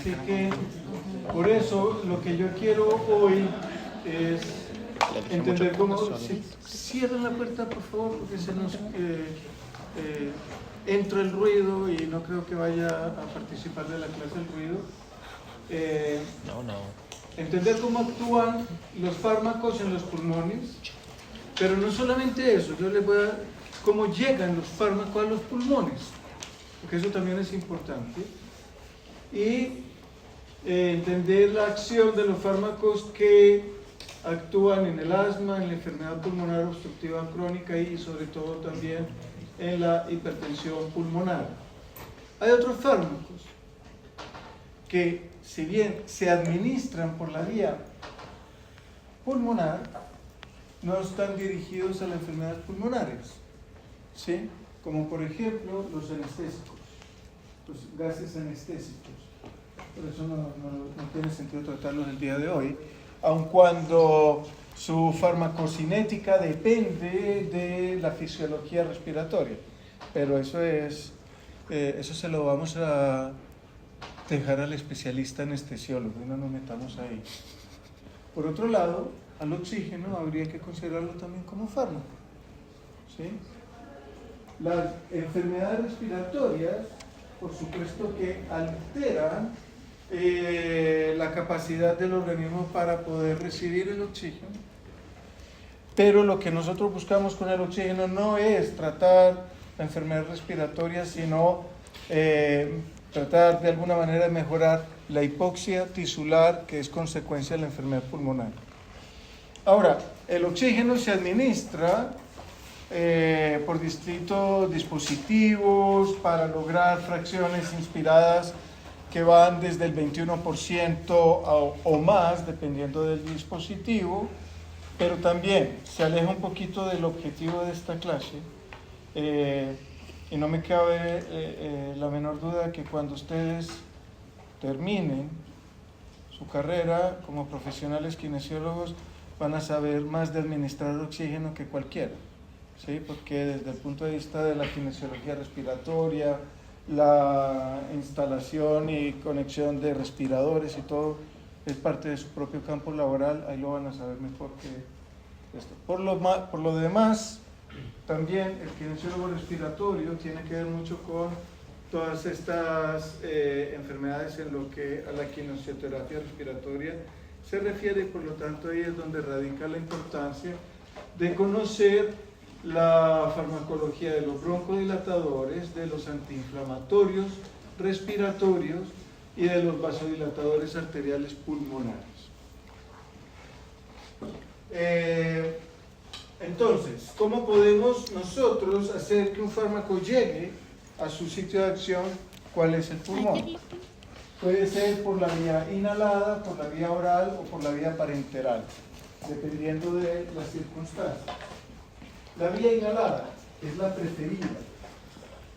Así que, por eso, lo que yo quiero hoy es entender cómo... Cierren la puerta, por favor, porque se nos entra el ruido y no creo que vaya a participar de la clase el ruido. Entender cómo actúan los fármacos en los pulmones, pero no solamente eso, yo les voy a dar cómo llegan los fármacos a los pulmones, porque eso también es importante, y entender la acción de los fármacos que actúan en el asma, en la enfermedad pulmonar obstructiva crónica y sobre todo también en la hipertensión pulmonar. Hay otros fármacos que, si bien se administran por la vía pulmonar, no están dirigidos a las enfermedades pulmonares, ¿sí? Como por ejemplo los anestésicos, los gases anestésicos. Por eso no tiene sentido tratarlos el día de hoy, aun cuando su farmacocinética depende de la fisiología respiratoria. Pero eso se lo vamos a dejar al especialista anestesiólogo, y no nos metamos ahí. Por otro lado, al oxígeno habría que considerarlo también como fármaco, ¿sí? Las enfermedades respiratorias, por supuesto que alteran la capacidad del organismo para poder recibir el oxígeno, pero lo que nosotros buscamos con el oxígeno no es tratar la enfermedad respiratoria, sino tratar de alguna manera de mejorar la hipoxia tisular, que es consecuencia de la enfermedad pulmonar. Ahora, el oxígeno se administra por distintos dispositivos para lograr fracciones inspiradas que van desde el 21% o más, dependiendo del dispositivo, pero también se aleja un poquito del objetivo de esta clase, y no me cabe la menor duda que cuando ustedes terminen su carrera como profesionales kinesiólogos van a saber más de administrar oxígeno que cualquiera, ¿sí? Porque desde el punto de vista de la kinesiología respiratoria, la instalación y conexión de respiradores y todo es parte de su propio campo laboral, ahí lo van a saber mejor que esto. Por lo demás, también el kinesiólogo respiratorio tiene que ver mucho con todas estas enfermedades en lo que a la kinesioterapia respiratoria se refiere, y por lo tanto ahí es donde radica la importancia de conocer la farmacología de los broncodilatadores, de los antiinflamatorios respiratorios y de los vasodilatadores arteriales pulmonares. Entonces, ¿cómo podemos nosotros hacer que un fármaco llegue a su sitio de acción? ¿Cuál es el pulmón? Puede ser por la vía inhalada, por la vía oral o por la vía parenteral, dependiendo de las circunstancias. La vía inhalada es la preferida,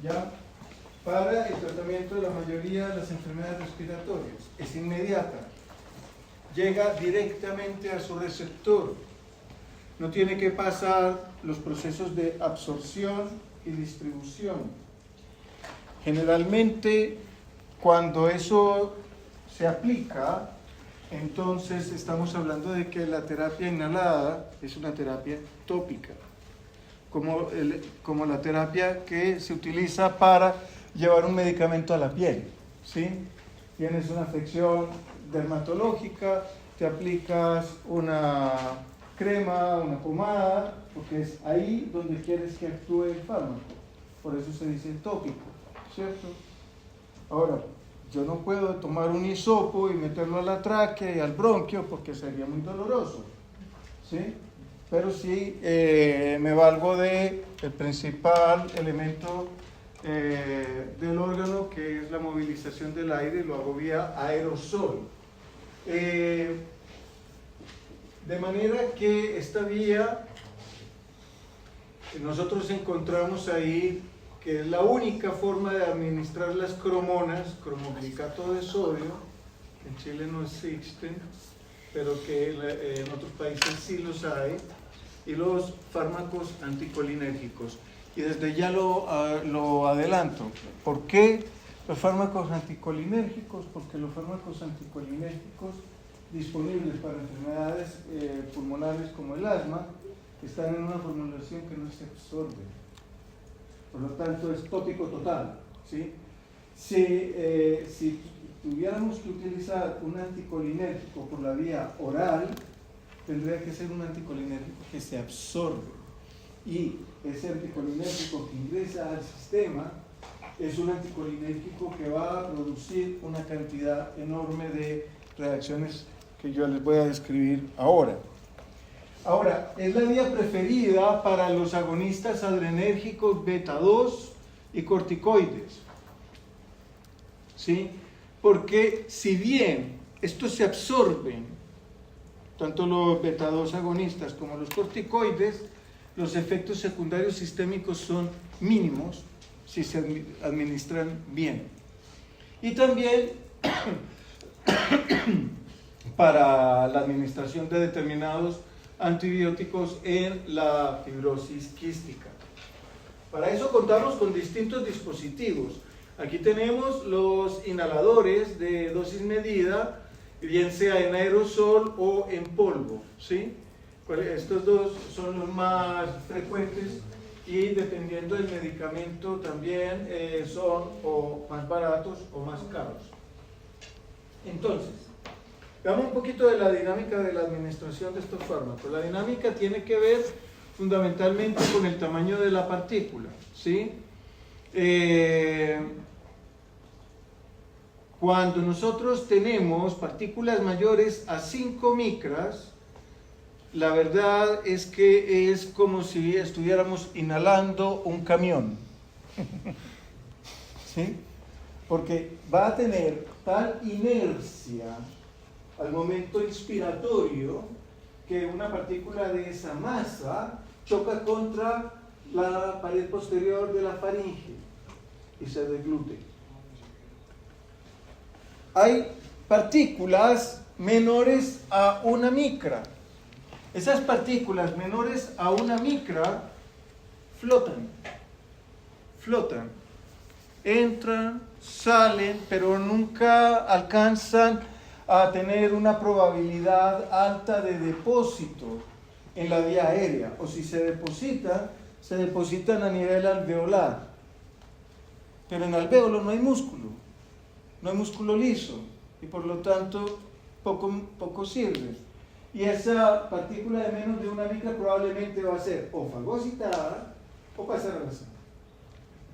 ¿ya?, para el tratamiento de la mayoría de las enfermedades respiratorias. Es inmediata, llega directamente a su receptor, no tiene que pasar los procesos de absorción y distribución. Generalmente, cuando eso se aplica, entonces estamos hablando de que la terapia inhalada es una terapia tópica, como la terapia que se utiliza para llevar un medicamento a la piel, ¿sí? Tienes una afección dermatológica, te aplicas una crema, una pomada, porque es ahí donde quieres que actúe el fármaco, por eso se dice tópico, ¿cierto? Ahora, yo no puedo tomar un hisopo y meterlo a la tráquea y al bronquio porque sería muy doloroso, ¿sí? Pero sí me valgo del principal elemento del órgano, que es la movilización del aire, y lo hago vía aerosol. De manera que esta vía, nosotros encontramos ahí que es la única forma de administrar las cromonas, cromoglicato de sodio, en Chile no existen, pero que en otros países sí los hay, y los fármacos anticolinérgicos. Y desde ya lo adelanto. ¿Por qué Los fármacos anticolinérgicos, porque los fármacos anticolinérgicos disponibles para enfermedades pulmonares como el asma están en una formulación que no se absorbe. Por lo tanto, es tópico total, ¿sí? Si tuviéramos que utilizar un anticolinérgico por la vía oral, tendría que ser un anticolinérgico que se absorbe. Y ese anticolinérgico que ingresa al sistema es un anticolinérgico que va a producir una cantidad enorme de reacciones que yo les voy a describir ahora. Ahora, es la vía preferida para los agonistas adrenérgicos beta 2 y corticoides, ¿sí? Porque si bien estos se absorben, tanto los beta 2 agonistas como los corticoides, los efectos secundarios sistémicos son mínimos si se administran bien. Y también para la administración de determinados antibióticos en la fibrosis quística. Para eso contamos con distintos dispositivos. Aquí tenemos los inhaladores de dosis medida, bien sea en aerosol o en polvo, ¿sí? Estos dos son los más frecuentes y dependiendo del medicamento también son o más baratos o más caros. Entonces, veamos un poquito de la dinámica de la administración de estos fármacos. La dinámica tiene que ver fundamentalmente con el tamaño de la partícula, ¿sí? Cuando nosotros tenemos partículas mayores a 5 micras, la verdad es que es como si estuviéramos inhalando un camión, ¿sí? Porque va a tener tal inercia al momento inspiratorio que una partícula de esa masa choca contra la pared posterior de la faringe y se deglute. Hay partículas menores a 1 micra. Esas partículas menores a 1 micra flotan, entran, salen, pero nunca alcanzan a tener una probabilidad alta de depósito en la vía aérea, o si se depositan a nivel alveolar. Pero en alvéolo no hay músculo liso, y por lo tanto poco sirve. Y esa partícula de menos de 1 micra probablemente va a ser o fagocitada o pasar a la sangre.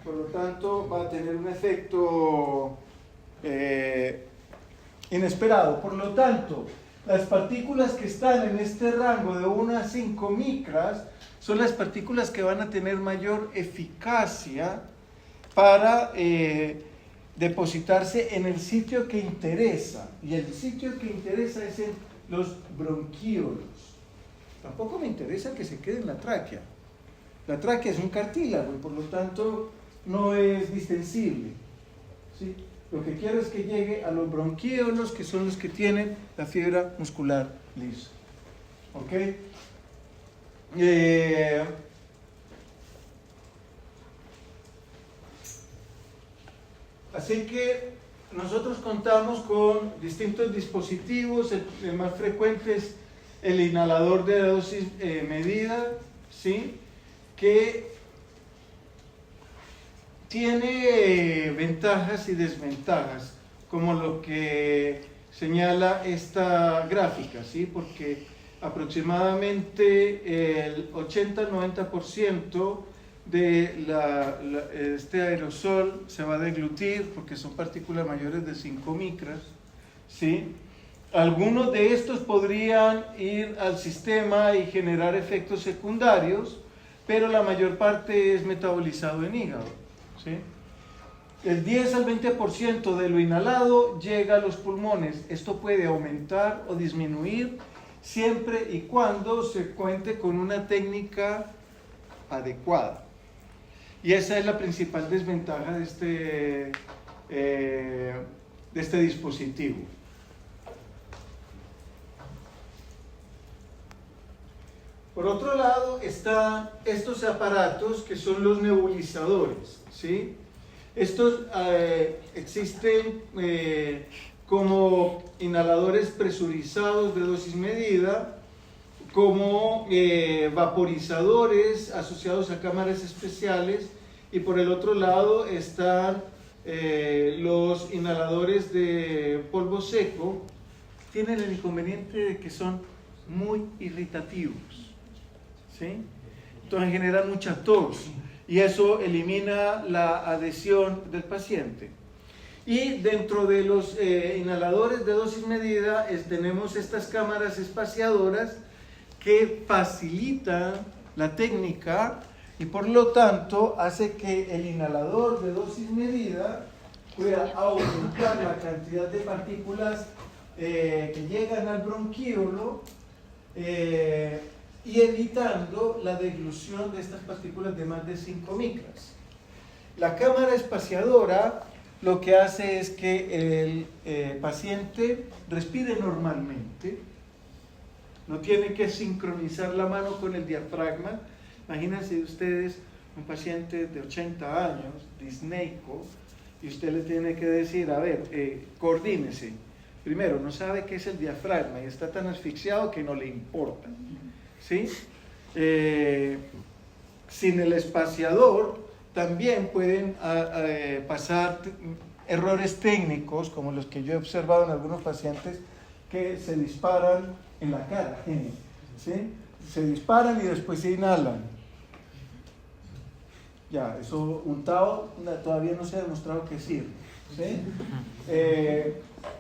Por lo tanto, va a tener un efecto inesperado. Por lo tanto, las partículas que están en este rango de 1 a 5 micras son las partículas que van a tener mayor eficacia para depositarse en el sitio que interesa. Y el sitio que interesa es en los bronquíolos. Tampoco me interesa que se quede en la tráquea. La tráquea es un cartílago y por lo tanto no es distensible, ¿sí? Lo que quiero es que llegue a los bronquíolos, que son los que tienen la fibra muscular lisa. ¿Ok? Así que nosotros contamos con distintos dispositivos. El más frecuente es el inhalador de dosis medida, ¿sí? Que tiene ventajas y desventajas, como lo que señala esta gráfica, ¿sí? Porque aproximadamente el 80-90% de este aerosol se va a deglutir porque son partículas mayores de 5 micras, ¿sí? Algunos de estos podrían ir al sistema y generar efectos secundarios, pero la mayor parte es metabolizado en hígado, ¿sí? El 10 al 20% de lo inhalado llega a los pulmones. Esto puede aumentar o disminuir siempre y cuando se cuente con una técnica adecuada. Y esa es la principal desventaja de este dispositivo. Por otro lado están estos aparatos que son los nebulizadores, ¿sí? Estos existen como inhaladores presurizados de dosis medida, como vaporizadores asociados a cámaras especiales, y por el otro lado están los inhaladores de polvo seco. Tienen el inconveniente de que son muy irritativos, ¿sí? Entonces generan mucha tos y eso elimina la adhesión del paciente. Y dentro de los inhaladores de dosis medida tenemos estas cámaras espaciadoras que facilitan la técnica y por lo tanto hace que el inhalador de dosis medida pueda aumentar la cantidad de partículas que llegan al bronquíolo y evitando la deglución de estas partículas de más de 5 micras. La cámara espaciadora lo que hace es que el paciente respire normalmente, no tiene que sincronizar la mano con el diafragma. Imagínense ustedes un paciente de 80 años, disneico, y usted le tiene que decir, a ver, coordínese. Primero, no sabe qué es el diafragma y está tan asfixiado que no le importa, ¿sí? Sin el espaciador también pueden pasar errores técnicos, como los que yo he observado en algunos pacientes que se disparan en la cara, ¿sí? Se disparan y después se inhalan. Ya, eso untado todavía no se ha demostrado que sirve, ¿sí?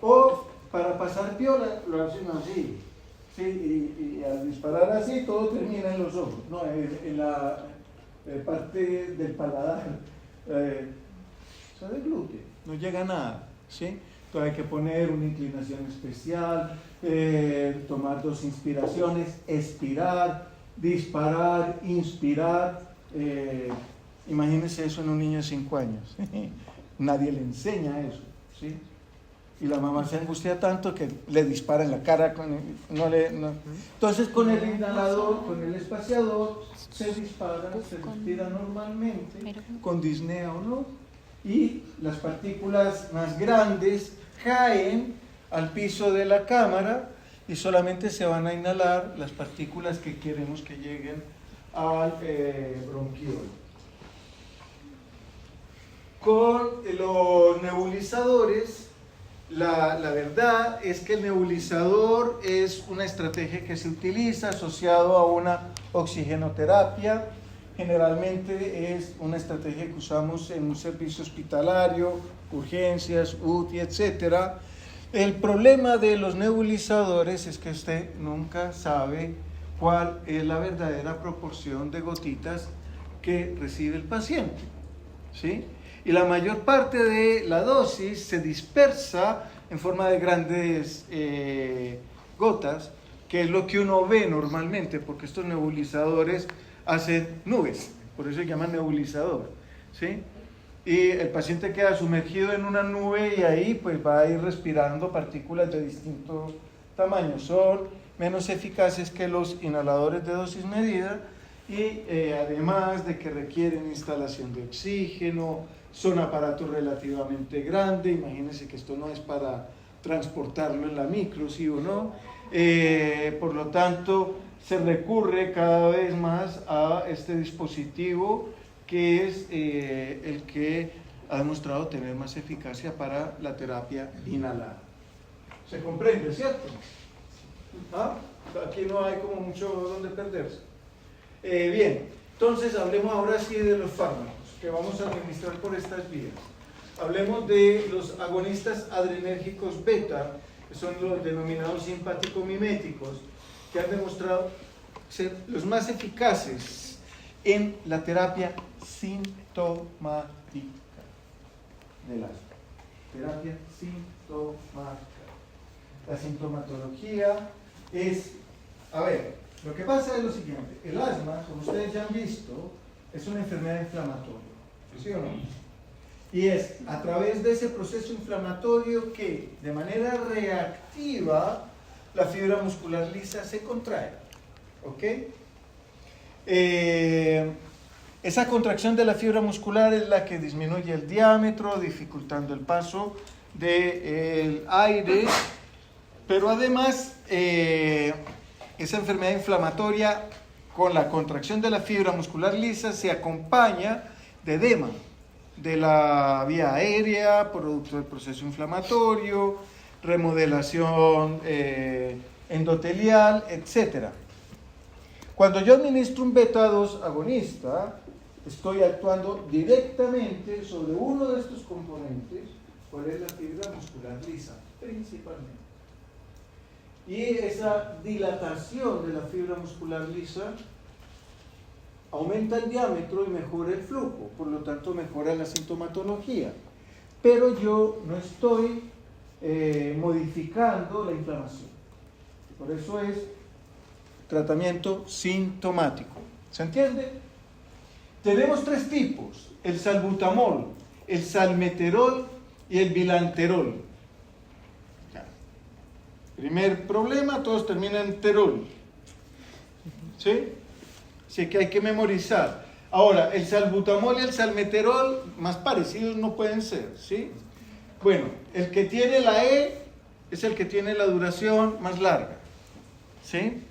O para pasar piola lo hacen así, ¿sí? Y al disparar así todo termina en los ojos, no, en la parte del paladar, del glúteo, no llega a nada, ¿sí? Entonces hay que poner una inclinación especial, tomar 2 inspiraciones, expirar, disparar, inspirar. Imagínense eso en un niño de 5 años. Nadie le enseña eso, ¿sí? Y la mamá se angustia tanto que le dispara en la cara. Entonces con el inhalador, con el espaciador, se dispara, se respira normalmente, con disnea o no, y las partículas más grandes caen al piso de la cámara y solamente se van a inhalar las partículas que queremos que lleguen al bronquiolo. Con los nebulizadores, la verdad es que el nebulizador es una estrategia que se utiliza asociado a una oxigenoterapia. Generalmente es una estrategia que usamos en un servicio hospitalario, urgencias, UTI, etc. El problema de los nebulizadores es que usted nunca sabe cuál es la verdadera proporción de gotitas que recibe el paciente, ¿sí? Y la mayor parte de la dosis se dispersa en forma de grandes gotas, que es lo que uno ve normalmente, porque estos nebulizadores hacen nubes, por eso se llama nebulizador, ¿sí? Y el paciente queda sumergido en una nube y ahí pues va a ir respirando partículas de distintos tamaños. Son menos eficaces que los inhaladores de dosis medida y además de que requieren instalación de oxígeno, son aparatos relativamente grandes. Imagínense que esto no es para transportarlo en la micro, ¿sí o no? Por lo tanto, se recurre cada vez más a este dispositivo que es el que ha demostrado tener más eficacia para la terapia inhalada. ¿Se comprende, cierto? ¿Ah? Aquí no hay como mucho donde perderse. Bien, entonces hablemos ahora sí de los fármacos que vamos a administrar por estas vías. Hablemos de los agonistas adrenérgicos beta, que son los denominados simpático-miméticos, que han demostrado ser los más eficaces en la terapia sintomática del asma. Terapia sintomática. La sintomatología es, a ver, lo que pasa es lo siguiente: el asma, como ustedes ya han visto, es una enfermedad inflamatoria, ¿sí o no? Y es a través de ese proceso inflamatorio que, de manera reactiva, la fibra muscular lisa se contrae, ¿ok? Esa contracción de la fibra muscular es la que disminuye el diámetro, dificultando el paso del aire, pero además esa enfermedad inflamatoria con la contracción de la fibra muscular lisa se acompaña de edema de la vía aérea, producto del proceso inflamatorio, remodelación endotelial, etc. Cuando yo administro un beta-2 agonista, estoy actuando directamente sobre uno de estos componentes, cuál es la fibra muscular lisa, principalmente. Y esa dilatación de la fibra muscular lisa aumenta el diámetro y mejora el flujo, por lo tanto mejora la sintomatología. Pero yo no estoy modificando la inflamación. Por eso es tratamiento sintomático. ¿Se entiende? Tenemos tres tipos: el salbutamol, el salmeterol y el bilanterol. Primer problema, todos terminan en terol. ¿Sí? Así que hay que memorizar. Ahora, el salbutamol y el salmeterol, más parecidos no pueden ser, ¿sí? Bueno, el que tiene la E es el que tiene la duración más larga, ¿sí?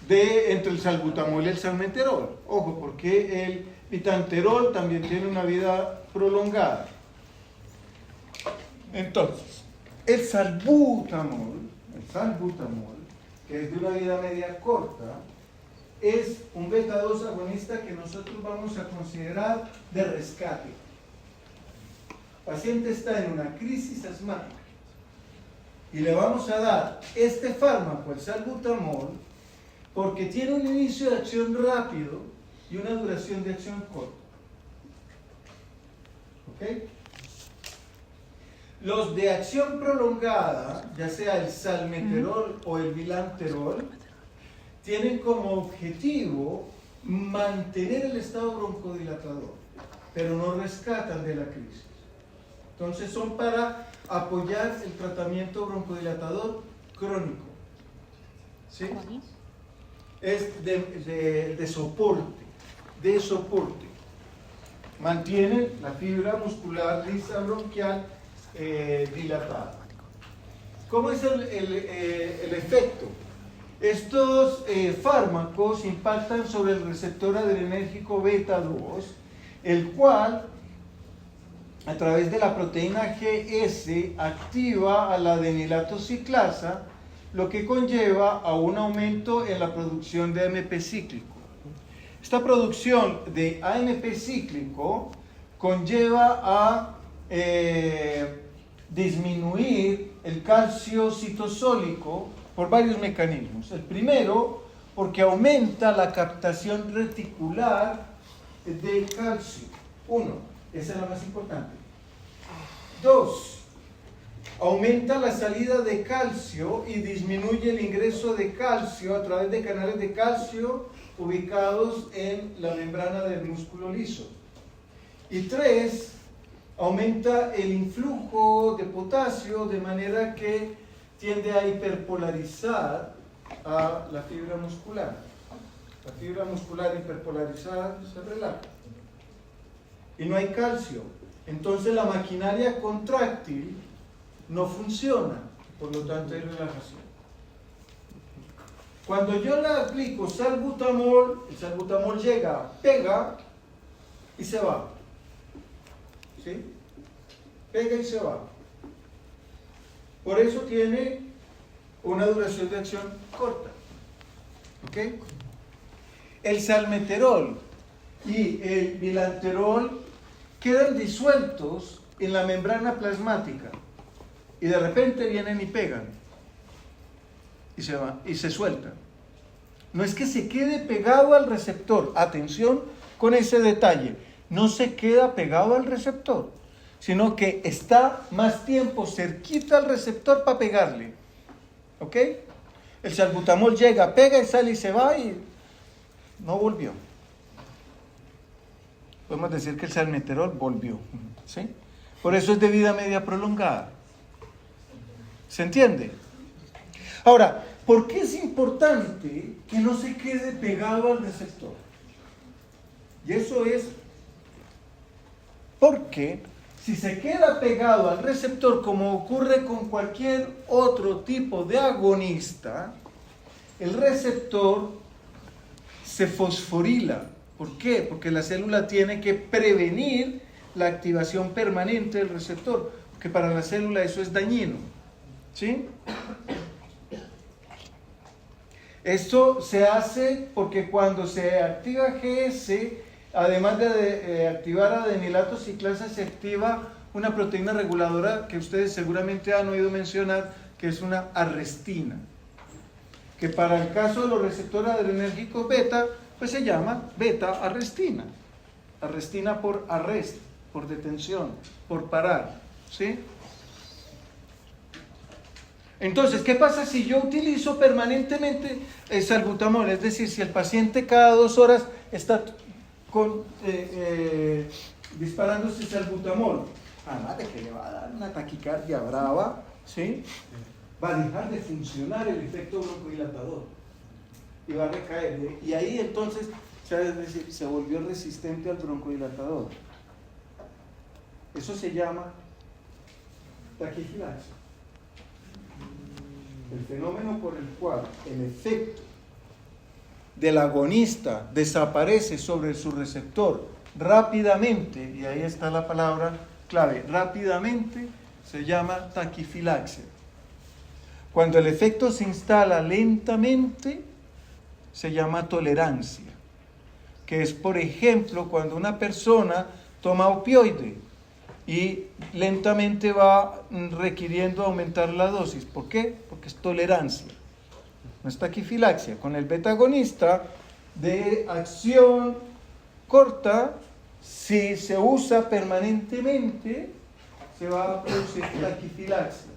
Entre el salbutamol y el salmeterol. Ojo, porque el bitanterol también tiene una vida prolongada. Entonces, el salbutamol, que es de una vida media corta, es un beta-2 agonista que nosotros vamos a considerar de rescate. El paciente está en una crisis asmática y le vamos a dar este fármaco, el salbutamol, porque tiene un inicio de acción rápido y una duración de acción corta. ¿Ok? Los de acción prolongada, ya sea el salmeterol o el bilanterol, tienen como objetivo mantener el estado broncodilatador, pero no rescatan de la crisis. Entonces son para apoyar el tratamiento broncodilatador crónico. ¿Sí? Es de soporte. Mantienen la fibra muscular lisa bronquial dilatada. ¿Cómo es el efecto? Estos fármacos impactan sobre el receptor adrenérgico beta-2, el cual, a través de la proteína GS, activa a la adenilato ciclasa, lo que conlleva a un aumento en la producción de AMP cíclico. Esta producción de AMP cíclico conlleva a disminuir el calcio citosólico por varios mecanismos. El primero, porque aumenta la captación reticular de calcio. Uno, esa es la más importante. Dos, aumenta la salida de calcio y disminuye el ingreso de calcio a través de canales de calcio ubicados en la membrana del músculo liso. Y tres, aumenta el influjo de potasio de manera que tiende a hiperpolarizar a la fibra muscular. La fibra muscular hiperpolarizada se relaja y no hay calcio. Entonces la maquinaria contráctil no funciona, por lo tanto hay relajación. Cuando yo le aplico salbutamol, el salbutamol llega, pega y se va. ¿Sí? Pega y se va. Por eso tiene una duración de acción corta. ¿Ok? El salmeterol y el bilanterol quedan disueltos en la membrana plasmática y de repente vienen y pegan y se van y se sueltan. No es que se quede pegado al receptor, atención con ese detalle, no se queda pegado al receptor, sino que está más tiempo cerquita al receptor para pegarle. ¿Ok? El salbutamol llega, pega y sale y se va y no volvió. Podemos decir que el salmeterol volvió. ¿Sí? Por eso es de vida media prolongada. ¿Se entiende? Ahora, ¿por qué es importante que no se quede pegado al receptor? Y eso es porque si se queda pegado al receptor, como ocurre con cualquier otro tipo de agonista, el receptor se fosforila. ¿Por qué? Porque la célula tiene que prevenir la activación permanente del receptor, porque para la célula eso es dañino. ¿Sí? Esto se hace porque cuando se activa GS, además de activar adenilato ciclasa, se activa una proteína reguladora que ustedes seguramente han oído mencionar, que es una arrestina, que para el caso de los receptores adrenérgicos beta, pues se llama beta-arrestina. Arrestina por arrest, por detención, por parar, ¿sí? Entonces, ¿qué pasa si yo utilizo permanentemente el salbutamol? Es decir, si el paciente cada 2 horas está disparándose salbutamol, además de que le va a dar una taquicardia brava, ¿sí? Va a dejar de funcionar el efecto broncodilatador y va a recaer. Y ahí entonces, es decir, se volvió resistente al broncodilatador. Eso se llama taquifilaxia. El fenómeno por el cual el efecto del agonista desaparece sobre su receptor rápidamente, y ahí está la palabra clave, rápidamente, se llama taquifilaxia. Cuando el efecto se instala lentamente, se llama tolerancia, que es, por ejemplo, cuando una persona toma opioide y lentamente va requiriendo aumentar la dosis. ¿Por qué? Porque es tolerancia. No es taquifilaxia. Con el beta-agonista de acción corta, si se usa permanentemente, se va a producir taquifilaxia.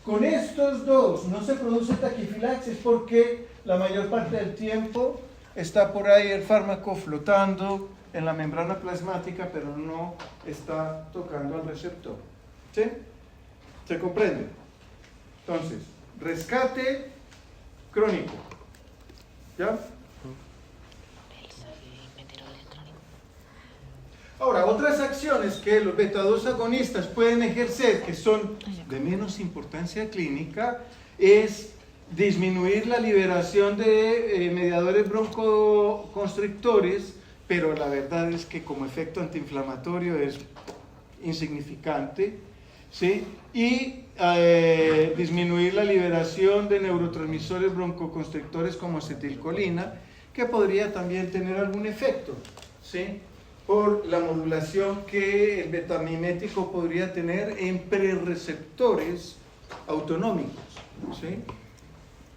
Con estos dos no se produce taquifilaxia porque la mayor parte del tiempo está por ahí el fármaco flotando en la membrana plasmática, pero no está tocando al receptor. ¿Sí? ¿Se comprende? Entonces, rescate crónico. ¿Ya? Ahora, otras acciones que los beta-2 agonistas pueden ejercer, que son de menos importancia clínica, es disminuir la liberación de mediadores broncoconstrictores, pero la verdad es que como efecto antiinflamatorio es insignificante, ¿sí? Y disminuir la liberación de neurotransmisores broncoconstrictores como acetilcolina, que podría también tener algún efecto, ¿sí? Por la modulación que el betamimético podría tener en prerreceptores autonómicos, ¿sí?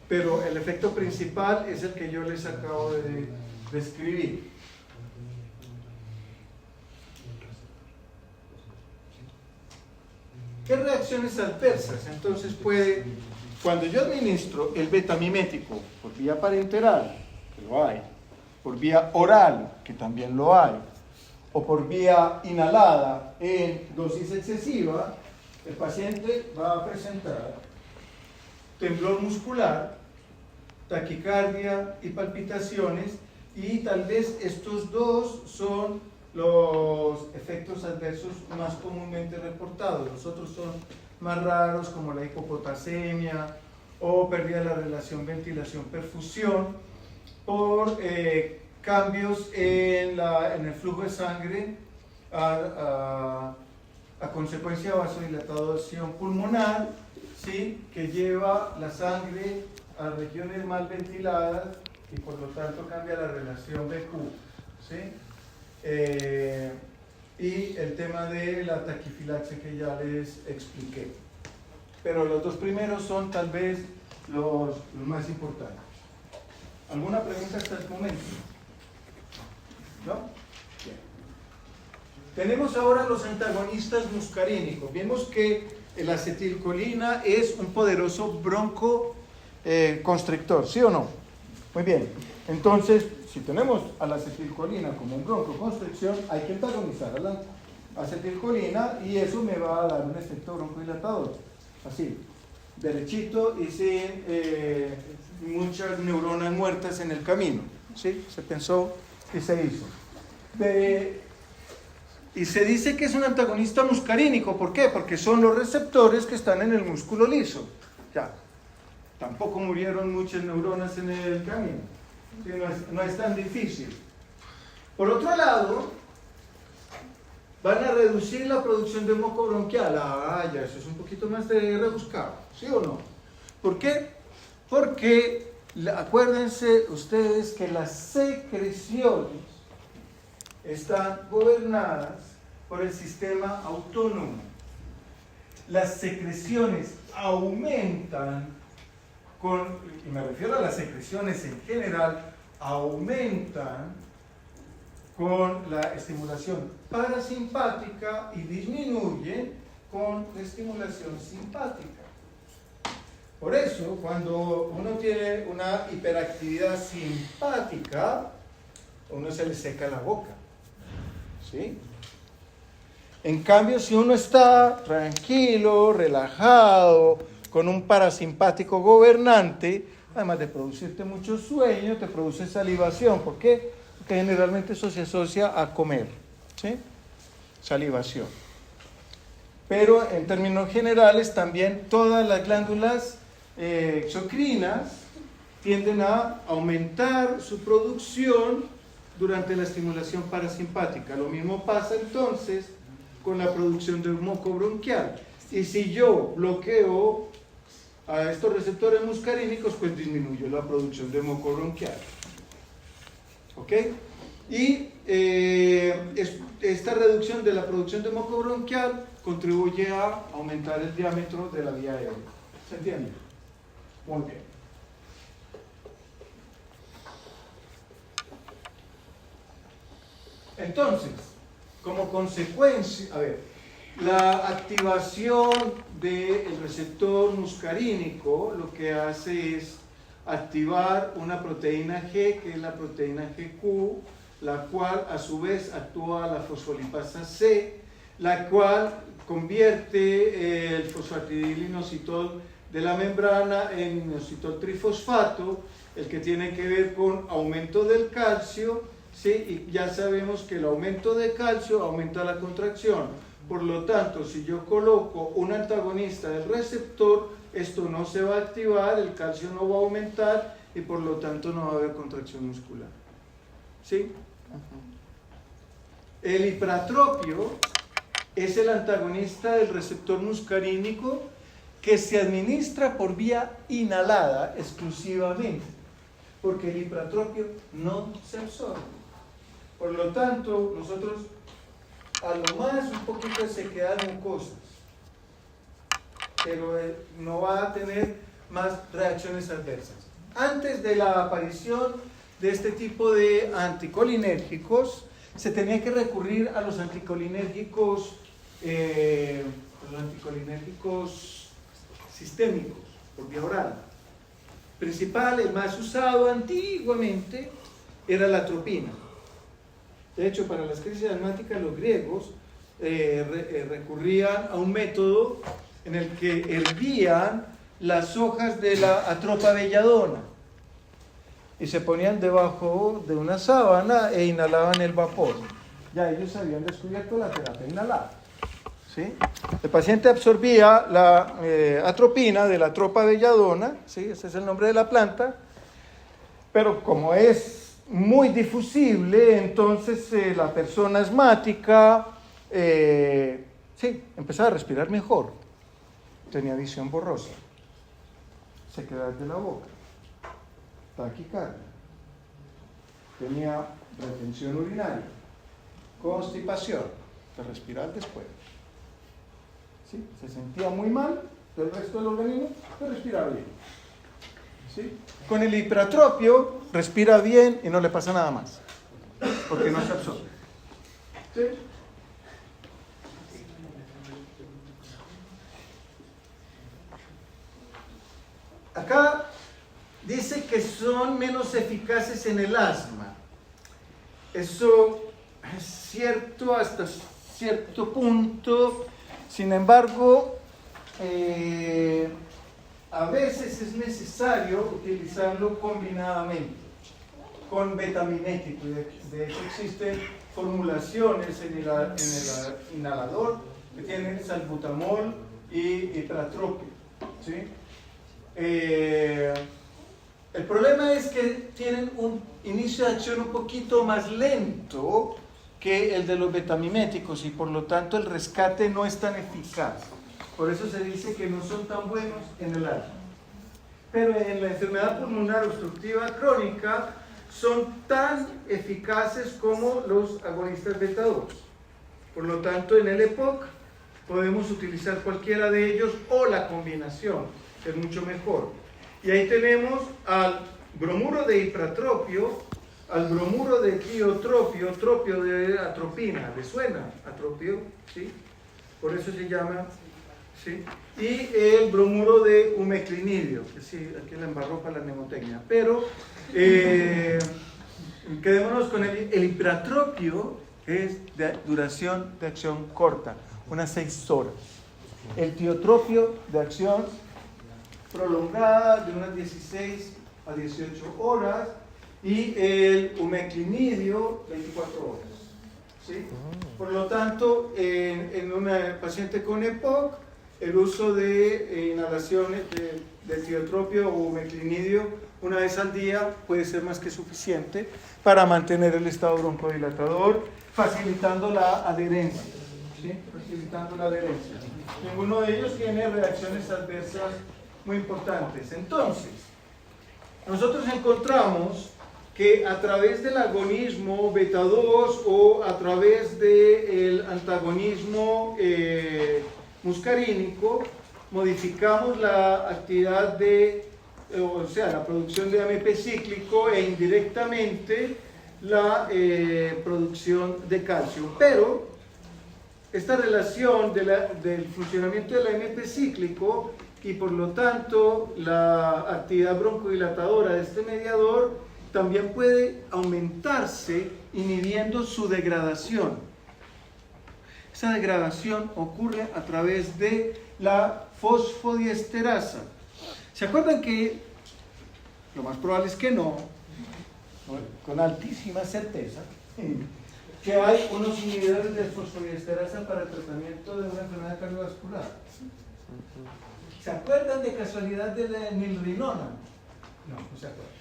Pero el efecto principal es el que yo les acabo de describir. ¿Qué reacciones adversas? Entonces cuando yo administro el betamimético por vía parenteral, que lo hay, por vía oral, que también lo hay, o por vía inhalada en dosis excesiva, el paciente va a presentar temblor muscular, taquicardia y palpitaciones, y tal vez estos dos son los efectos adversos más comúnmente reportados. Los otros son más raros, como la hipopotasemia o pérdida de la relación ventilación-perfusión por cambios en el flujo de sangre a consecuencia de vasodilatación pulmonar, ¿sí? Que lleva la sangre a regiones mal ventiladas y por lo tanto cambia la relación BQ, ¿sí? Y el tema de la taquifilaxia que ya les expliqué. Pero los dos primeros son tal vez los más importantes. ¿Alguna pregunta hasta el momento? ¿No? Bien. Tenemos ahora los antagonistas muscarínicos. Vimos que la acetilcolina es un poderoso broncoconstrictor, ¿sí o no? Muy bien. Entonces, si tenemos a la acetilcolina como un broncoconstricción, hay que antagonizar a la acetilcolina y eso me va a dar un efecto broncodilatador. Así, derechito y sin muchas neuronas muertas en el camino. ¿Sí? Se pensó y se hizo. Y se dice que es un antagonista muscarínico. ¿Por qué? Porque son los receptores que están en el músculo liso. Ya. Tampoco murieron muchas neuronas en el camino. Sí, no es tan difícil. Por otro lado, van a reducir la producción de moco bronquial. Ya, eso es un poquito más de rebuscado. ¿Sí o no? ¿Por qué? Porque acuérdense ustedes que las secreciones están gobernadas por el sistema autónomo. Las secreciones aumentan y me refiero a las secreciones en general, aumentan con la estimulación parasimpática y disminuyen con la estimulación simpática. Por eso, cuando uno tiene una hiperactividad simpática, a uno se le seca la boca. ¿Sí? En cambio, si uno está tranquilo, relajado, con un parasimpático gobernante, además de producirte mucho sueño, te produce salivación. ¿Por qué? Porque generalmente eso se asocia a comer. ¿Sí? Salivación. Pero en términos generales también todas las glándulas exocrinas tienden a aumentar su producción durante la estimulación parasimpática. Lo mismo pasa entonces con la producción de moco bronquial. Y si yo bloqueo a estos receptores muscarínicos, pues disminuyo la producción de moco bronquial. ¿Ok? Y esta reducción de la producción de moco bronquial contribuye a aumentar el diámetro de la vía aérea. ¿Se entiende? Muy bien. Entonces, como consecuencia, la activación del receptor muscarínico lo que hace es activar una proteína G, que es la proteína GQ, la cual a su vez actúa la fosfolipasa C, la cual convierte el fosfatidilinositol de la membrana en inositol trifosfato, el que tiene que ver con aumento del calcio, ¿sí? Y ya sabemos que el aumento de calcio aumenta la contracción. Por lo tanto, si yo coloco un antagonista del receptor, esto no se va a activar, el calcio no va a aumentar y por lo tanto no va a haber contracción muscular. ¿Sí? El hipratropio es el antagonista del receptor muscarínico que se administra por vía inhalada exclusivamente, porque el hipratropio no se absorbe. Por lo tanto, nosotros a lo más un poquito de sequedad mucosas, pero no va a tener más reacciones adversas. Antes de la aparición de este tipo de anticolinérgicos, se tenía que recurrir a los anticolinérgicos sistémicos, por vía oral. Principal, el más usado antiguamente, era la atropina. De hecho, para las crisis asmáticas, los griegos recurrían a un método en el que hervían las hojas de la atropa belladona y se ponían debajo de una sábana e inhalaban el vapor. Ya ellos habían descubierto la terapia inhalada. ¿Sí? El paciente absorbía la atropina de la atropa belladona, ¿sí? Ese es el nombre de la planta, pero como es muy difusible, entonces la persona asmática empezaba a respirar mejor, tenía visión borrosa, sequedad de la boca, taquicardia, tenía retención urinaria, constipación, de respirar después. ¿Sí? Se sentía muy mal del resto del organismo, pero respiraba bien. ¿Sí? Con el hipratropio respira bien y no le pasa nada más, porque no se absorbe. ¿Sí? Acá dice que son menos eficaces en el asma. Eso es cierto hasta cierto punto. Sin embargo, a veces es necesario utilizarlo combinadamente con betaminético. De hecho existen formulaciones en el inhalador que tienen salbutamol y ipratropio, ¿sí? El problema es que tienen un inicio de acción un poquito más lento que el de los betamiméticos y por lo tanto el rescate no es tan eficaz. Por eso se dice que no son tan buenos en el asma. Pero en la enfermedad pulmonar obstructiva crónica son tan eficaces como los agonistas beta 2. Por lo tanto, en el EPOC podemos utilizar cualquiera de ellos o la combinación, que es mucho mejor. Y ahí tenemos al bromuro de ipratropio, al bromuro de tiotropio, tropio de atropina, ¿le suena? Atropio, ¿sí? Por eso se llama, ¿sí? Y el bromuro de umeclinidio, que sí, aquí la embarró para la mnemotecnia, pero quedémonos con el ipratropio, es de duración de acción corta, unas 6 horas. El tiotropio de acción prolongada de unas 16 a 18 horas y el umeclinidio 24 horas. ¿Sí? Por lo tanto, en un paciente con EPOC, el uso de inhalaciones de tiotropio o umeclinidio una vez al día puede ser más que suficiente para mantener el estado broncodilatador, facilitando la adherencia. ¿Sí? Facilitando la adherencia. Ninguno de ellos tiene reacciones adversas muy importantes. Entonces, nosotros encontramos que a través del agonismo beta 2 o a través del antagonismo muscarínico, modificamos la actividad la producción de AMP cíclico e indirectamente la producción de calcio. Pero esta relación del funcionamiento del AMP cíclico y por lo tanto la actividad broncodilatadora de este mediador también puede aumentarse inhibiendo su degradación. Esa degradación ocurre a través de la fosfodiesterasa. ¿Se acuerdan que lo más probable es que no, con altísima certeza, que hay unos inhibidores de fosfodiesterasa para el tratamiento de una enfermedad cardiovascular? ¿Se acuerdan de casualidad de la milrinona? No se acuerdan.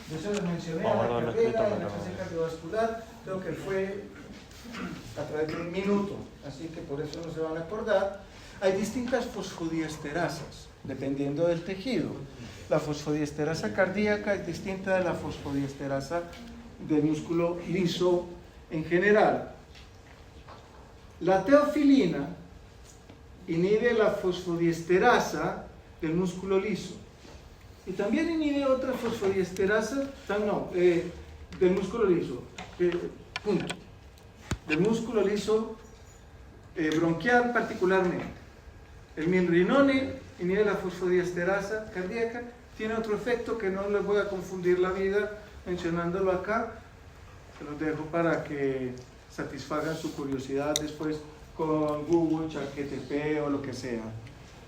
Yo se los mencioné a la carrera, en la fase cardiovascular, creo que fue a través de un minuto, así que por eso no se van a acordar. Hay distintas fosfodiesterasas, dependiendo del tejido. La fosfodiesterasa cardíaca es distinta de la fosfodiesterasa del músculo liso en general. La teofilina inhibe la fosfodiesterasa del músculo liso. Y también inhibe otra fosfodiesterasa, del músculo liso, del músculo liso bronquial particularmente. El milrinone inhibe la fosfodiesterasa cardíaca, tiene otro efecto que no les voy a confundir la vida mencionándolo acá, se los dejo para que satisfagan su curiosidad después con Google, ChatGPT o lo que sea,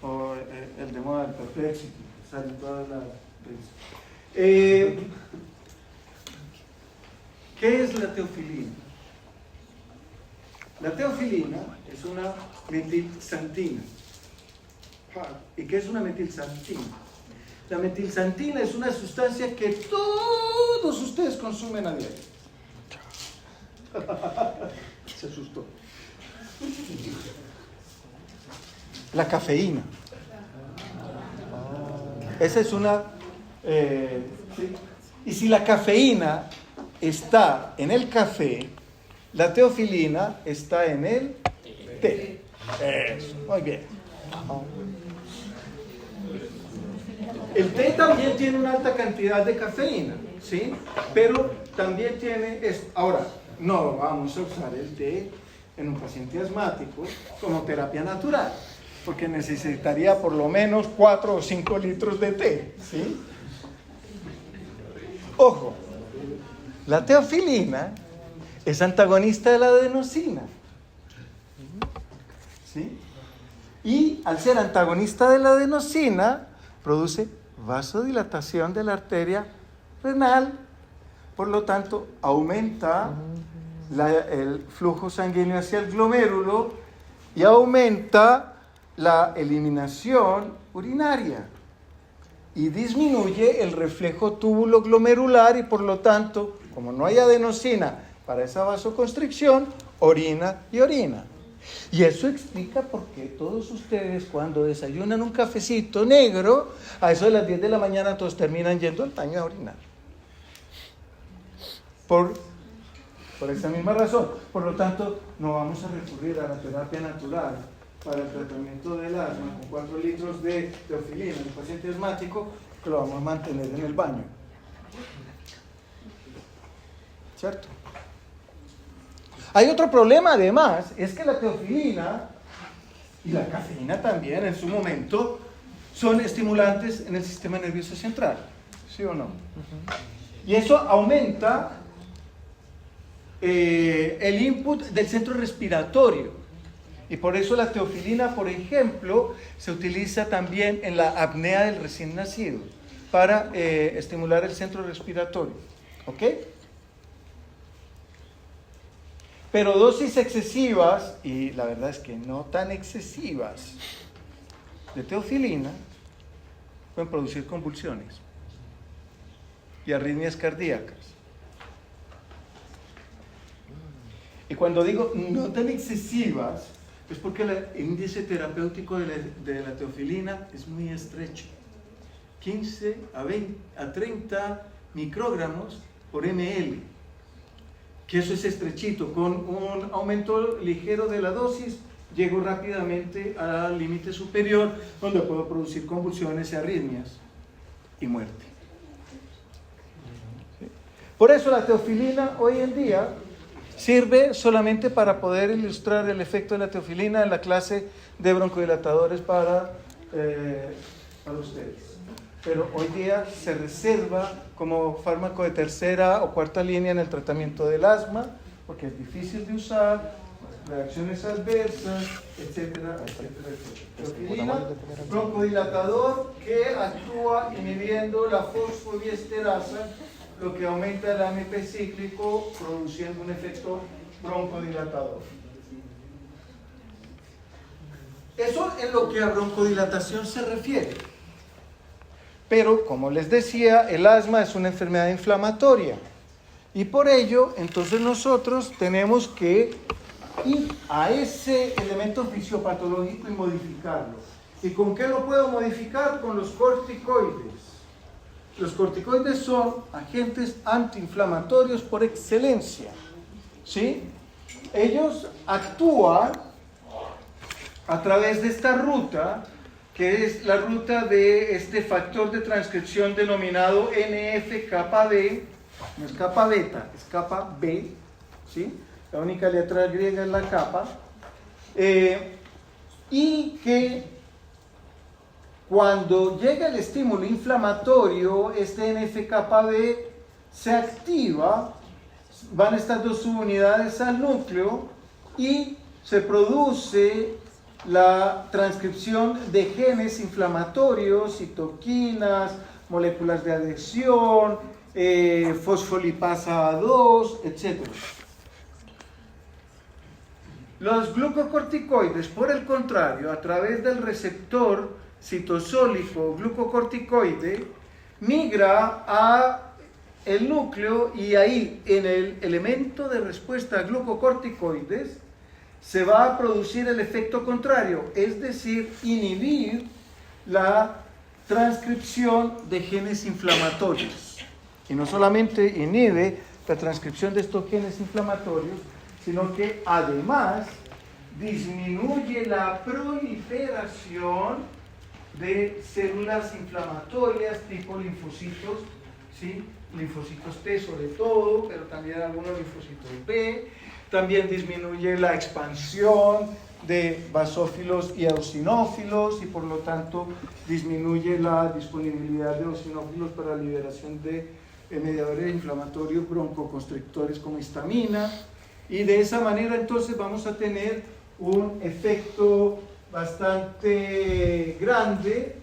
o el de moda del Perplexity, salen todas las veces. ¿Qué es la teofilina? La teofilina es una metilxantina. ¿Y qué es una metilxantina? La metilxantina es una sustancia que todos ustedes consumen a diario. Se asustó. La cafeína. Esa es una... ¿sí? Y si la cafeína está en el café, la teofilina está en el té. Muy bien. El té también tiene una alta cantidad de cafeína, ¿sí? Pero también tiene esto. Ahora, no vamos a usar el té en un paciente asmático como terapia natural, porque necesitaría por lo menos 4 o 5 litros de té, ¿sí? Ojo, la teofilina es antagonista de la adenosina, ¿sí? Y al ser antagonista de la adenosina, produce vasodilatación de la arteria renal, por lo tanto, aumenta el flujo sanguíneo hacia el glomérulo y aumenta la eliminación urinaria y disminuye el reflejo túbulo-glomerular y por lo tanto, como no hay adenosina para esa vasoconstricción, orina y orina. Y eso explica por qué todos ustedes cuando desayunan un cafecito negro, a eso de las 10 de la mañana todos terminan yendo al baño a orinar. Por esa misma razón. Por lo tanto, no vamos a recurrir a la terapia natural para el tratamiento del asma con 4 litros de teofilina en el paciente asmático, que lo vamos a mantener en el baño. ¿Cierto? Hay otro problema además, es que la teofilina y la cafeína también en su momento son estimulantes en el sistema nervioso central, ¿sí o no? Y eso aumenta el input del centro respiratorio. Y por eso la teofilina, por ejemplo, se utiliza también en la apnea del recién nacido para estimular el centro respiratorio. ¿Ok? Pero dosis excesivas, y la verdad es que no tan excesivas, de teofilina pueden producir convulsiones y arritmias cardíacas. Y cuando digo no tan excesivas, es porque el índice terapéutico de la teofilina es muy estrecho. 15 a 30 microgramos por ml. Que eso es estrechito. Con un aumento ligero de la dosis, llego rápidamente al límite superior, donde puedo producir convulsiones y arritmias y muerte. ¿Sí? Por eso la teofilina hoy en día sirve solamente para poder ilustrar el efecto de la teofilina en la clase de broncodilatadores para ustedes. Pero hoy día se reserva como fármaco de tercera o cuarta línea en el tratamiento del asma, porque es difícil de usar, reacciones adversas, etcétera, etcétera, etcétera. Teofilina, broncodilatador que actúa inhibiendo la fosfodiesterasa, lo que aumenta el AMP cíclico, produciendo un efecto broncodilatador. Eso es lo que a broncodilatación se refiere. Pero, como les decía, el asma es una enfermedad inflamatoria. Y por ello, entonces nosotros tenemos que ir a ese elemento fisiopatológico y modificarlo. ¿Y con qué lo puedo modificar? Con los corticoides. Los corticoides son agentes antiinflamatorios por excelencia, ¿sí? Ellos actúan a través de esta ruta, que es la ruta de este factor de transcripción denominado NF-κB, no es kappa beta, es kappa B, ¿sí? La única letra griega es la kappa, y que cuando llega el estímulo inflamatorio, este NF-κB se activa, van estas dos subunidades al núcleo y se produce la transcripción de genes inflamatorios, citoquinas, moléculas de adhesión, fosfolipasa A2, etc. Los glucocorticoides, por el contrario, a través del receptor citosólico glucocorticoide, migra a el núcleo y ahí en el elemento de respuesta a glucocorticoides se va a producir el efecto contrario, es decir, inhibir la transcripción de genes inflamatorios. Y no solamente inhibe la transcripción de estos genes inflamatorios, sino que además disminuye la proliferación de células inflamatorias tipo linfocitos, ¿sí? Linfocitos T sobre todo, pero también algunos linfocitos B. También disminuye la expansión de basófilos y eosinófilos y por lo tanto disminuye la disponibilidad de eosinófilos para la liberación de mediadores inflamatorios broncoconstrictores como histamina, y de esa manera entonces vamos a tener un efecto bastante grande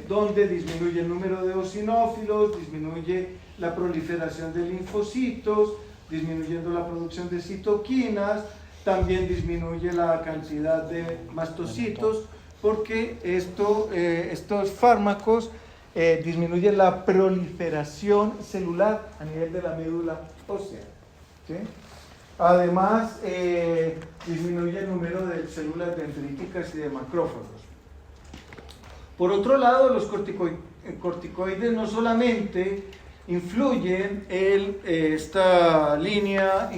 donde disminuye el número de eosinófilos, disminuye la proliferación de linfocitos, disminuyendo la producción de citoquinas, también disminuye la cantidad de mastocitos, porque estos fármacos disminuyen la proliferación celular a nivel de la médula ósea, ¿sí? Además, disminuye el número de células dendríticas y de macrófagos. Por otro lado, los corticoides no solamente influyen en esta línea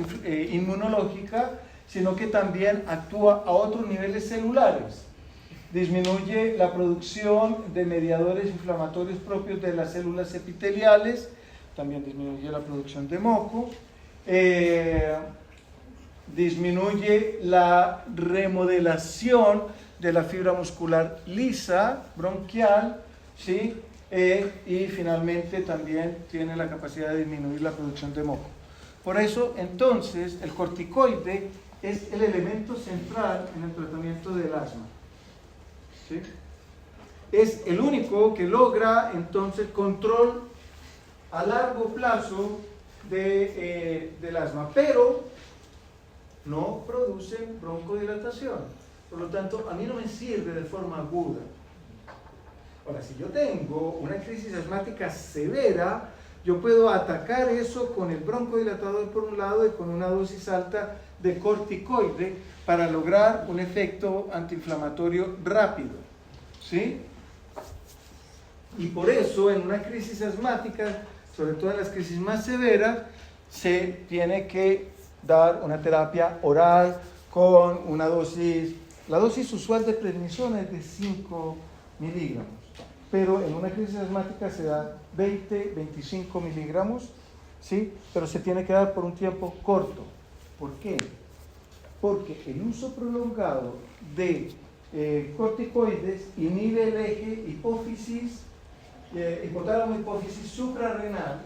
inmunológica, sino que también actúa a otros niveles celulares. Disminuye la producción de mediadores inflamatorios propios de las células epiteliales, también disminuye la producción de moco, disminuye la remodelación de la fibra muscular lisa, bronquial, ¿sí? Y finalmente también tiene la capacidad de disminuir la producción de moco. Por eso, entonces, el corticoide es el elemento central en el tratamiento del asma, ¿sí? Es el único que logra, entonces, control a largo plazo del asma, pero no producen broncodilatación. Por lo tanto, a mí no me sirve de forma aguda. Ahora, si yo tengo una crisis asmática severa, yo puedo atacar eso con el broncodilatador por un lado y con una dosis alta de corticoide para lograr un efecto antiinflamatorio rápido, ¿sí? Y por eso en una crisis asmática, sobre todo en las crisis más severas, se tiene que dar una terapia oral con una dosis, la dosis usual de prednisona es de 5 miligramos, pero en una crisis asmática se da 20-25 miligramos, ¿sí? Pero se tiene que dar por un tiempo corto. ¿Por qué? Porque el uso prolongado de corticoides inhibe el eje hipófisis, hipotálamo-hipófisis suprarrenal,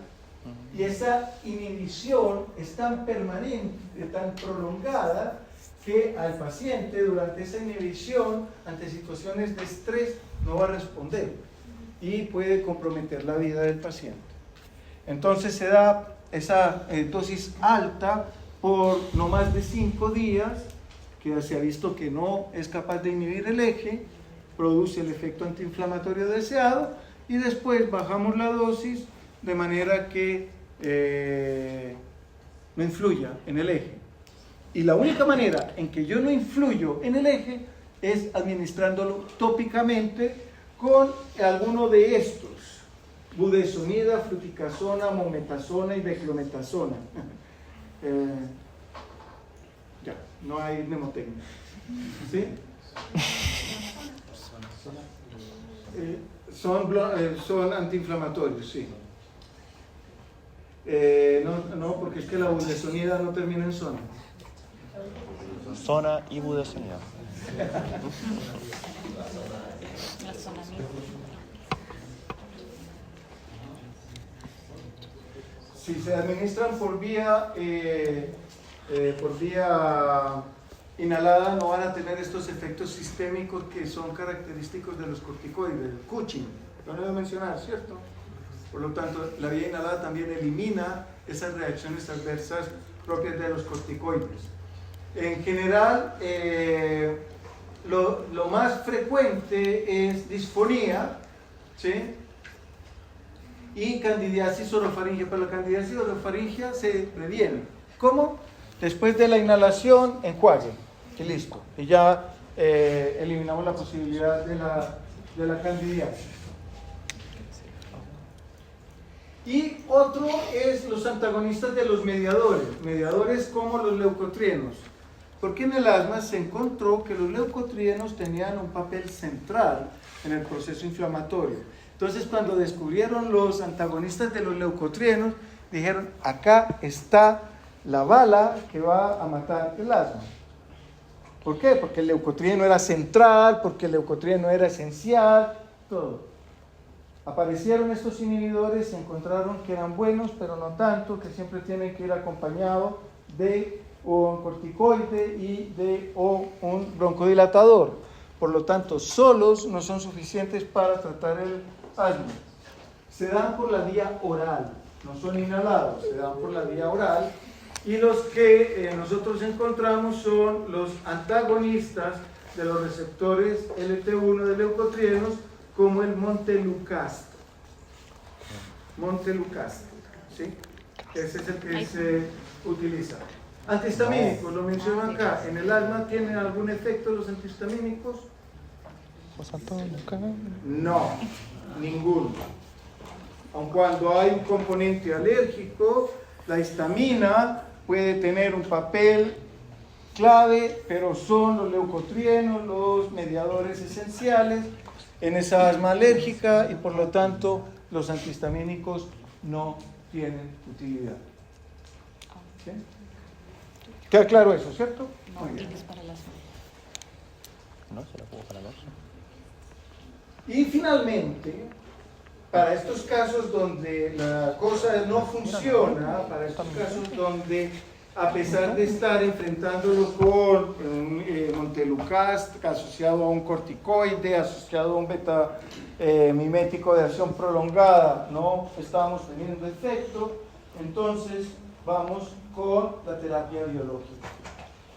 y esa inhibición es tan permanente, tan prolongada, que al paciente durante esa inhibición, ante situaciones de estrés, no va a responder y puede comprometer la vida del paciente. Entonces se da esa dosis alta por no más de 5 días, que se ha visto que no es capaz de inhibir el eje, produce el efecto antiinflamatorio deseado, y después bajamos la dosis de manera que no influya en el eje. Y la única manera en que yo no influyo en el eje es administrándolo tópicamente con alguno de estos: budesonida, fluticasona, mometasona y beclometasona. Ya, no hay mnemotecnia. ¿Sí? Son antiinflamatorios, sí. No, porque es que la budesonida no termina en zona. Zona y budesonida. Si se administran por vía inhalada, no van a tener estos efectos sistémicos que son característicos de los corticoides, el Cushing, lo debo mencionar, ¿cierto? Por lo tanto, la vía inhalada también elimina esas reacciones adversas propias de los corticoides. En general, lo más frecuente es disfonía, ¿sí? Y candidiasis orofaringea. Pero la candidiasis orofaringea se previene. ¿Cómo? Después de la inhalación, enjuague, y listo. Y ya eliminamos la posibilidad de la candidiasis. Y otro es los antagonistas de los mediadores como los leucotrienos. Porque en el asma se encontró que los leucotrienos tenían un papel central en el proceso inflamatorio. Entonces, cuando descubrieron los antagonistas de los leucotrienos, dijeron: acá está la bala que va a matar el asma. ¿Por qué? Porque el leucotrieno era central, porque el leucotrieno era esencial, todo. Aparecieron estos inhibidores, se encontraron que eran buenos, pero no tanto, que siempre tienen que ir acompañados de un corticoide y de un broncodilatador. Por lo tanto, solos no son suficientes para tratar el asma. Se dan por la vía oral, no son inhalados, se dan por la vía oral, Y los que nosotros encontramos son los antagonistas de los receptores LT1 de leucotrienos, como el montelukast. Montelukast, ¿sí? Ese es el que se utiliza. Antihistamínicos, lo menciono acá. ¿En el asma tienen algún efecto los antihistamínicos? No, ninguno. Aun cuando hay un componente alérgico, la histamina puede tener un papel clave, pero son los leucotrienos los mediadores esenciales en esa asma alérgica y por lo tanto los antihistamínicos no tienen utilidad. ¿Sí? ¿Queda claro eso, cierto? No, tienes para las... No, se la pongo para las... Y finalmente, para estos casos donde la cosa no funciona, para estos casos donde a pesar de estar enfrentándolo con un montelukast asociado a un corticoide, asociado a un beta mimético de acción prolongada, no estábamos teniendo efecto, entonces vamos con la terapia biológica.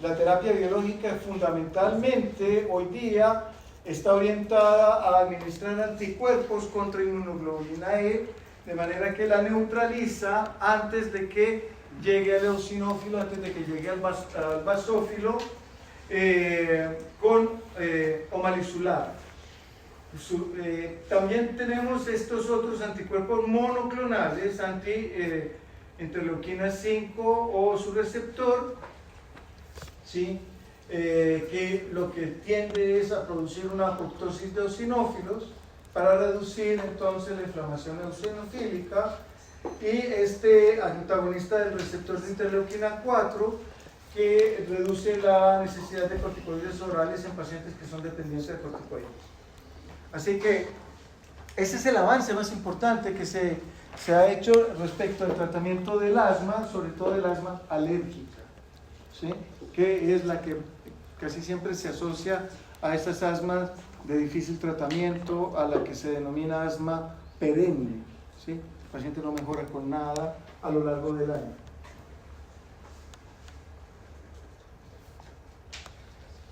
La terapia biológica fundamentalmente hoy día está orientada a administrar anticuerpos contra inmunoglobulina E, de manera que la neutraliza antes de que llegue al eosinófilo, antes de que llegue al basófilo, con omalizumab. También tenemos estos otros anticuerpos monoclonales, interleuquina 5 o su receptor, ¿sí? Que lo que tiende es a producir una apoptosis de eosinófilos para reducir entonces la inflamación eosinofílica, y este antagonista del receptor de interleuquina 4 que reduce la necesidad de corticoides orales en pacientes que son dependientes de corticoides. Así que ese es el avance más importante que se ha hecho respecto al tratamiento del asma, sobre todo del asma alérgica, ¿sí? Que es la que casi siempre se asocia a estas asmas de difícil tratamiento, a la que se denomina asma perenne, ¿sí? El paciente no mejora con nada a lo largo del año.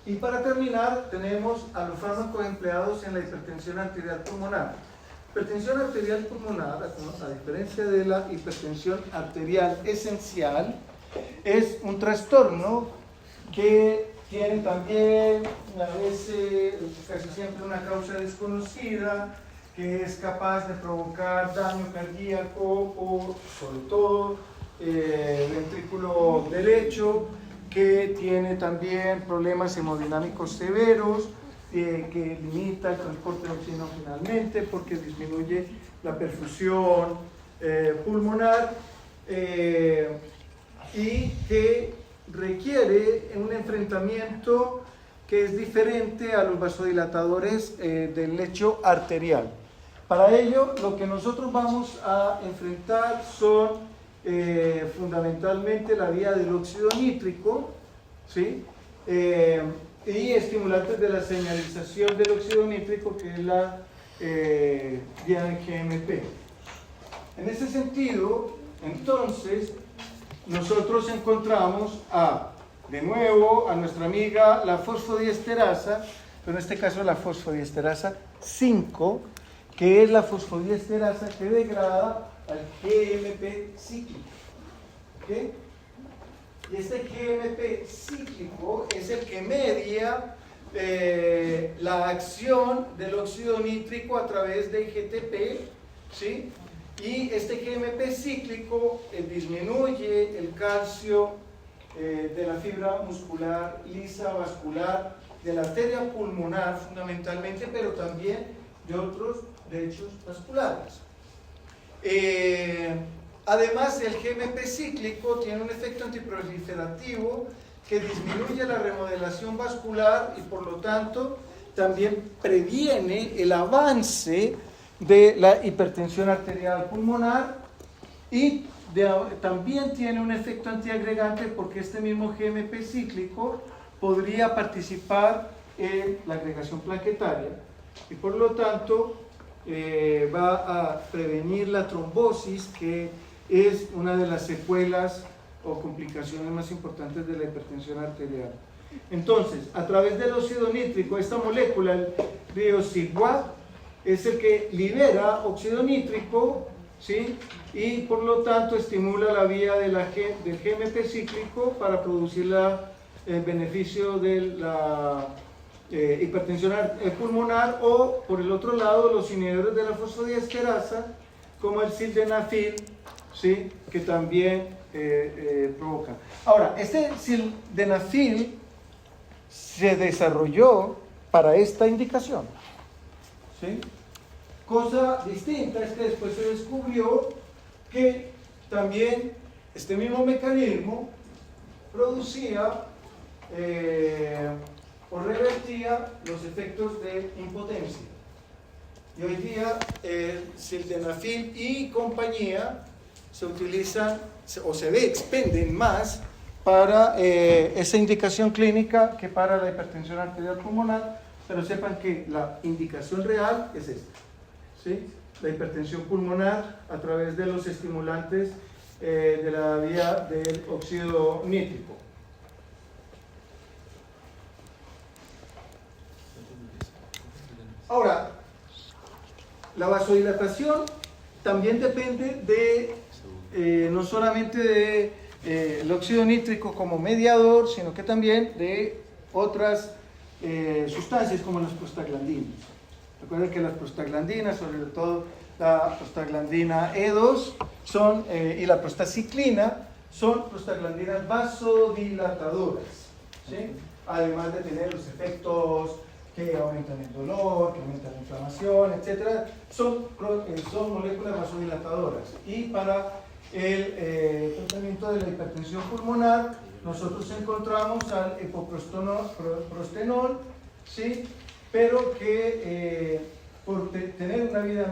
Y para terminar, tenemos a los fármacos empleados en la hipertensión arterial pulmonar. Hipertensión arterial pulmonar, a diferencia de la hipertensión arterial esencial, es un trastorno que tiene también, a veces, casi siempre, una causa desconocida, que es capaz de provocar daño cardíaco o, sobre todo, ventrículo derecho, que tiene también problemas hemodinámicos severos, que limita el transporte de oxígeno finalmente porque disminuye la perfusión pulmonar, y que requiere un enfrentamiento que es diferente a los vasodilatadores del lecho arterial. Para ello, lo que nosotros vamos a enfrentar son fundamentalmente la vía del óxido nítrico, ¿sí? Y estimulantes de la señalización del óxido nítrico, que es la vía de GMP. En ese sentido, entonces, nosotros encontramos de nuevo a nuestra amiga la fosfodiesterasa, pero en este caso la fosfodiesterasa 5, que es la fosfodiesterasa que degrada al GMP cíclico. ¿Okay? Y este GMP cíclico es el que media la acción del óxido nítrico a través de IGTP, ¿sí? Y este GMP cíclico disminuye el calcio de la fibra muscular lisa vascular de la arteria pulmonar fundamentalmente, pero también de otros lechos vasculares. Además, el GMP cíclico tiene un efecto antiproliferativo que disminuye la remodelación vascular y por lo tanto también previene el avance de la hipertensión arterial pulmonar, y también tiene un efecto antiagregante porque este mismo GMP cíclico podría participar en la agregación plaquetaria y por lo tanto va a prevenir la trombosis, que es una de las secuelas o complicaciones más importantes de la hipertensión arterial. Entonces, a través del óxido nítrico, esta molécula, el riociguat, es el que libera óxido nítrico, ¿sí? Y por lo tanto estimula la vía del GMP cíclico para producir el beneficio de la hipertensión pulmonar, o por el otro lado los inhibidores de la fosfodiesterasa como el sildenafil, ¿sí? Que también provoca. Ahora, este sildenafil se desarrolló para esta indicación, ¿sí? Cosa distinta es que después se descubrió que también este mismo mecanismo producía o revertía los efectos de impotencia. Y hoy día el sildenafil y compañía se utilizan o se expenden más para esa indicación clínica que para la hipertensión arterial pulmonar, pero sepan que la indicación real es esta, ¿sí? La hipertensión pulmonar a través de los estimulantes de la vía del óxido nítrico. Ahora, la vasodilatación también depende de no solamente de el óxido nítrico como mediador, sino que también de otras sustancias como las prostaglandinas. Recuerden que las prostaglandinas, sobre todo la prostaglandina E2 y la prostaciclina, son prostaglandinas vasodilatadoras, ¿sí? Además de tener los efectos que aumentan el dolor, que aumentan la inflamación, etc. Son moléculas vasodilatadoras. Y para el tratamiento de la hipertensión pulmonar, nosotros encontramos al epoprostenol, ¿sí? Pero que por tener una vida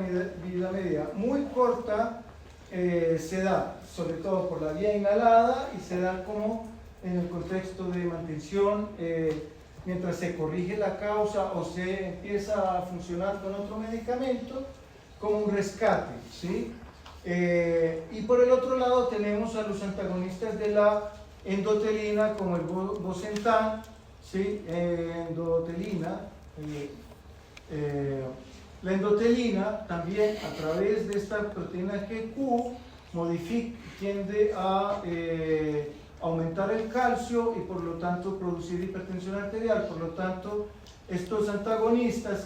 media muy corta, se da sobre todo por la vía inhalada y se da como en el contexto de mantención, mientras se corrige la causa o se empieza a funcionar con otro medicamento, como un rescate, ¿sí? Y por el otro lado tenemos a los antagonistas de la endotelina, como el bosentan, ¿sí? La endotelina también, a través de esta proteína GQ, tiende a aumentar el calcio y por lo tanto producir hipertensión arterial. Por lo tanto, estos antagonistas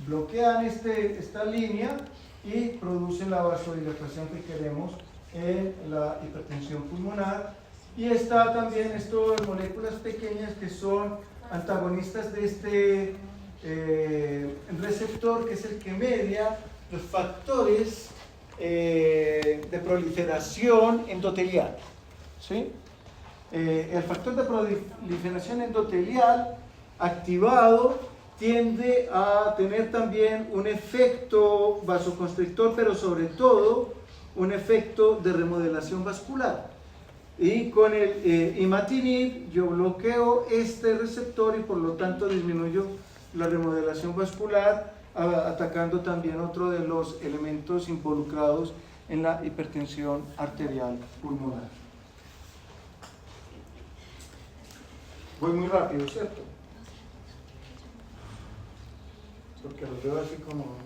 bloquean esta línea y producen la vasodilatación que queremos en la hipertensión pulmonar. Y está también esto de moléculas pequeñas que son antagonistas de este receptor, que es el que media los factores de proliferación endotelial, ¿sí? El factor de proliferación endotelial activado tiende a tener también un efecto vasoconstrictor, pero sobre todo un efecto de remodelación vascular. Y con el imatinib yo bloqueo este receptor y por lo tanto disminuyo la remodelación vascular, atacando también otro de los elementos involucrados en la hipertensión arterial pulmonar. Voy muy rápido, ¿cierto? Porque los veo así como...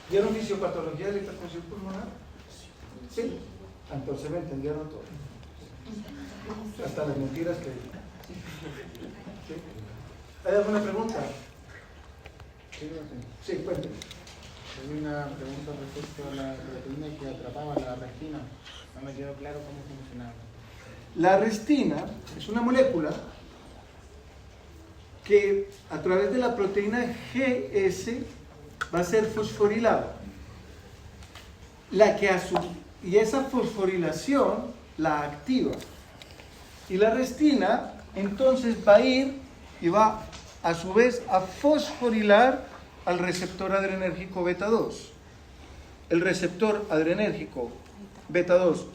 ¿Vieron fisiopatología de la hipertensión pulmonar? Sí. Entonces me entendieron todo. Hasta las mentiras que... ¿Sí? ¿Hay alguna pregunta? Sí, cuénteme. Hay una pregunta respecto a la proteína que atrapaba la restina. No me quedó claro cómo funcionaba. La restina es una molécula que a través de la proteína GS va a ser fosforilada. Y esa fosforilación la activa. Y la restina entonces va a ir y va a su vez a fosforilar al receptor adrenérgico beta 2. El receptor adrenérgico beta 2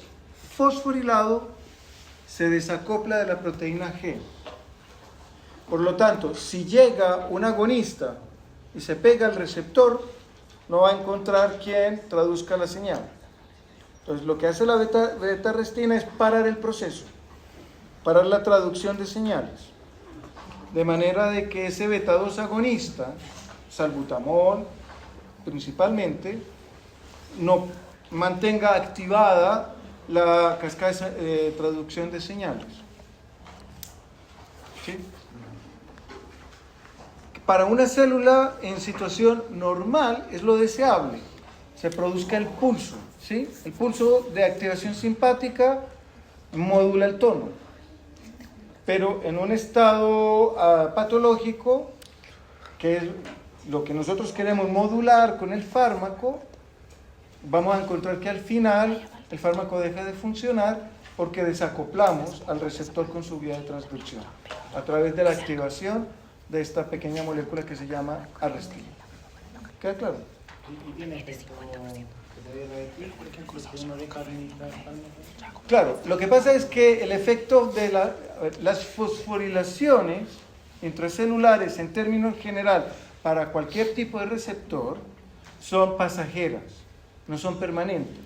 fosforilado se desacopla de la proteína G. Por lo tanto, si llega un agonista y se pega al receptor, no va a encontrar quien traduzca la señal. Entonces lo que hace la beta-arrestina es parar el proceso, parar la traducción de señales, de manera de que ese beta-2 agonista, salbutamol principalmente, no mantenga activada la cascada de traducción de señales. ¿Sí? Para una célula en situación normal es lo deseable, se produzca el pulso, ¿sí? El pulso de activación simpática modula el tono, pero en un estado patológico, que es lo que nosotros queremos modular con el fármaco, vamos a encontrar que al final el fármaco deja de funcionar porque desacoplamos al receptor con su vía de transducción a través de la activación de esta pequeña molécula que se llama arrestina. ¿Queda claro? ¿Y tiene efecto que podría revertir, por ejemplo, si uno deja de administrar fármacos? Claro, lo que pasa es que el efecto de las fosforilaciones intracelulares en términos general para cualquier tipo de receptor son pasajeras, no son permanentes.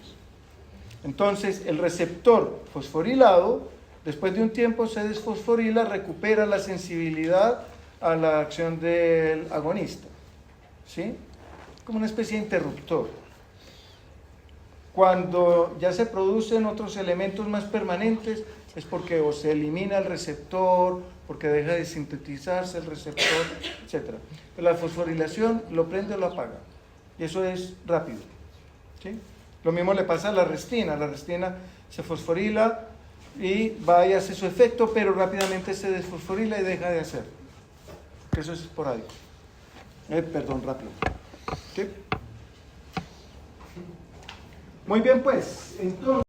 Entonces el receptor fosforilado, después de un tiempo se desfosforila, recupera la sensibilidad a la acción del agonista, ¿sí? Como una especie de interruptor. Cuando ya se producen otros elementos más permanentes es porque o se elimina el receptor, porque deja de sintetizarse el receptor, etc. Pero la fosforilación lo prende o lo apaga, y eso es rápido, ¿sí? Lo mismo le pasa a la restina se fosforila y va y hace su efecto, pero rápidamente se desfosforila y deja de hacer. Eso es esporádico. Rápido. ¿Sí? Muy bien, pues, entonces...